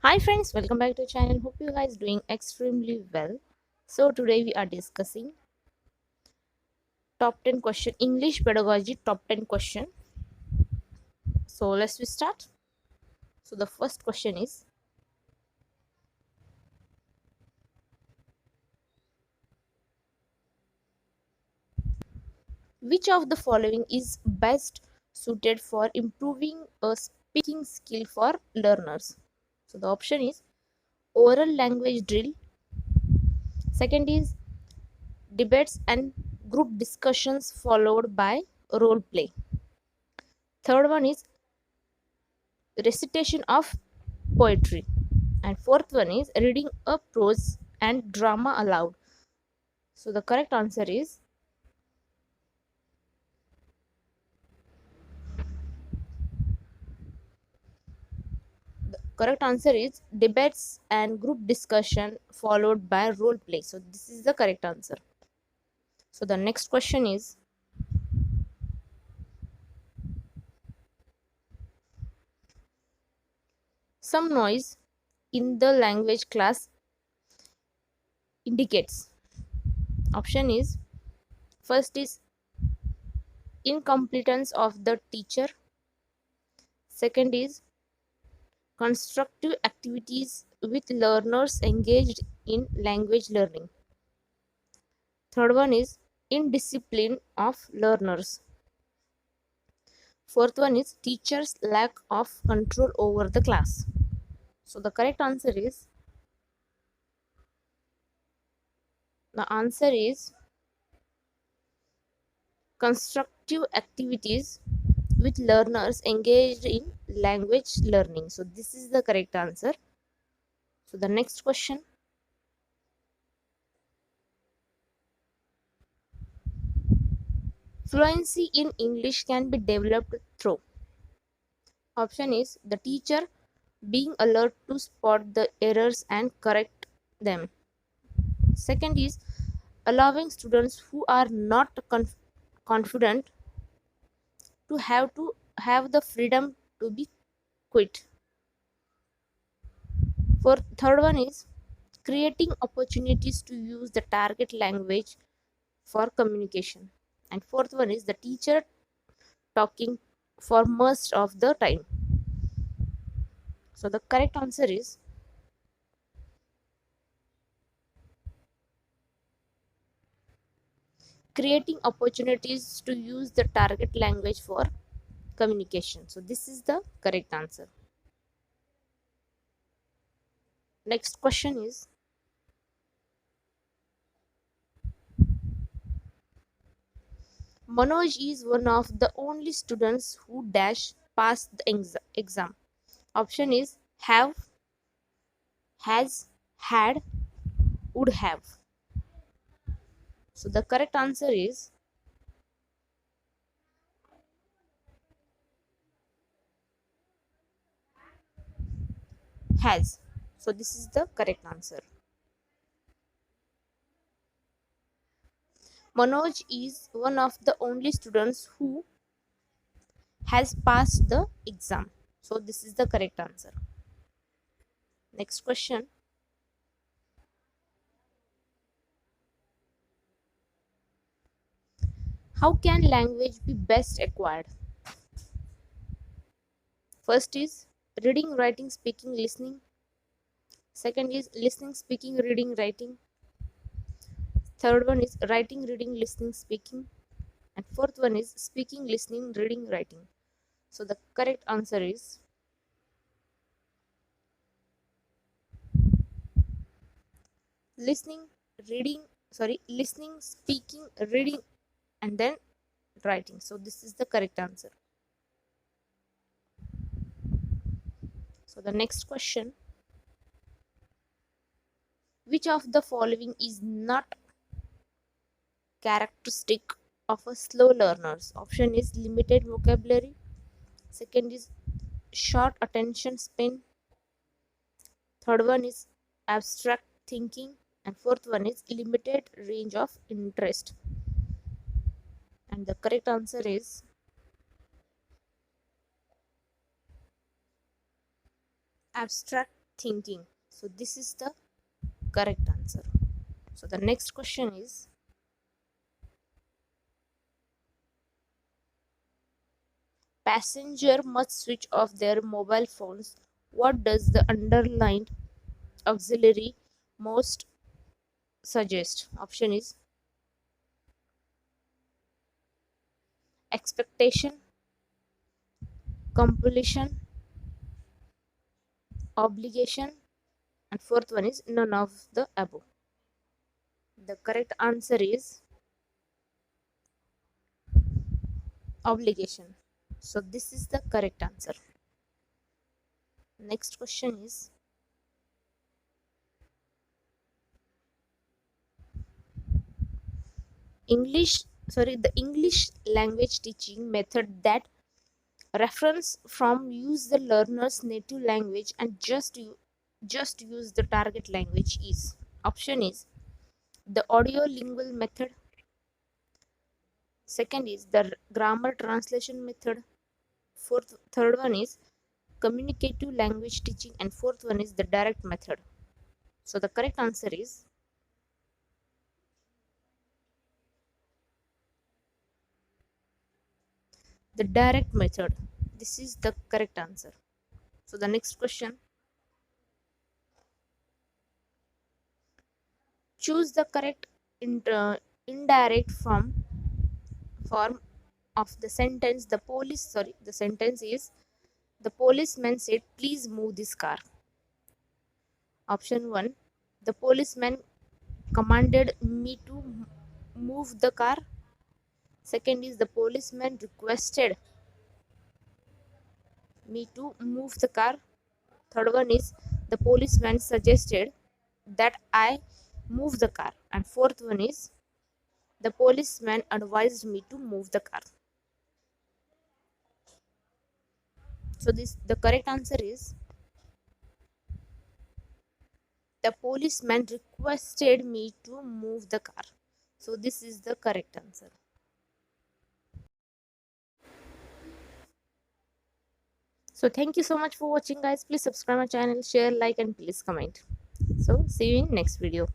Hi friends, welcome back to the channel. Hope you guys doing extremely well. So today we are discussing top 10 question English pedagogy top 10 question. So let's we start. So the first question is, which of the following is best suited for improving a speaking skill for learners? So the option is oral language drill. Second is debates and group discussions followed by role play. Third one is recitation of poetry. And fourth one is reading a prose and drama aloud. So the correct answer is debates and group discussion followed by role play. So this is the correct answer. So the next question is, some noise in the language class indicates. Option is, first is incompetence of the teacher. Second is constructive activities with learners engaged in language learning. Third one is indiscipline of learners. Fourth one is teachers' lack of control over the class. So the answer is constructive activities with learners engaged in language learning. So this is the correct answer. So the next question, fluency in English can be developed through. Option is the teacher being alert to spot the errors and correct them. Second is allowing students who are not confident to have the freedom to be quit. For third one is creating opportunities to use the target language for communication. And fourth one is the teacher talking for most of the time. So the correct answer is creating opportunities to use the target language for communication. So this is the correct answer. Next question is, Manoj is one of the only students who dash passed the exam. Option is have, has, had, would have. So the correct answer is has. So this is the correct answer. Manoj is one of the only students who has passed the exam. So this is the correct answer. Next question. How can language be best acquired? First is reading, writing, speaking, listening. Second is listening, speaking, reading, writing. Third one is writing, reading, listening, speaking. And fourth one is speaking, listening, reading, writing. So the correct answer is listening, listening, speaking, reading, and then writing. So this is the correct answer. So the next question, which of the following is not characteristic of a slow learners? Option is limited vocabulary. Second is short attention span. Third one is abstract thinking. And fourth one is limited range of interest. And the correct answer is abstract thinking. So this is the correct answer. So the next question is, passenger must switch off their mobile phones. What does the underlined auxiliary most suggest? Option is expectation, compulsion, obligation, and fourth one is none of the above. The correct answer is obligation. So this is the correct answer. Next question is, the English language teaching method that reference from use the learner's native language and just use the target language is. Option is the audio lingual method, second is the grammar translation method, third one is communicative language teaching, and fourth one is the direct method. So the correct answer is the direct method. This is the correct answer. So the next question, choose the correct indirect form of the sentence. The sentence is, the policeman said, please move this car. Option 1, the policeman commanded me to move the car. Second is, the policeman requested me to move the car. Third one is, the policeman suggested that I move the car. And fourth one is, the policeman advised me to move the car. So this the correct answer is, the policeman requested me to move the car. So this is the correct answer. So thank you so much for watching, guys. Please subscribe my channel, share, like, and please comment. So see you in next video.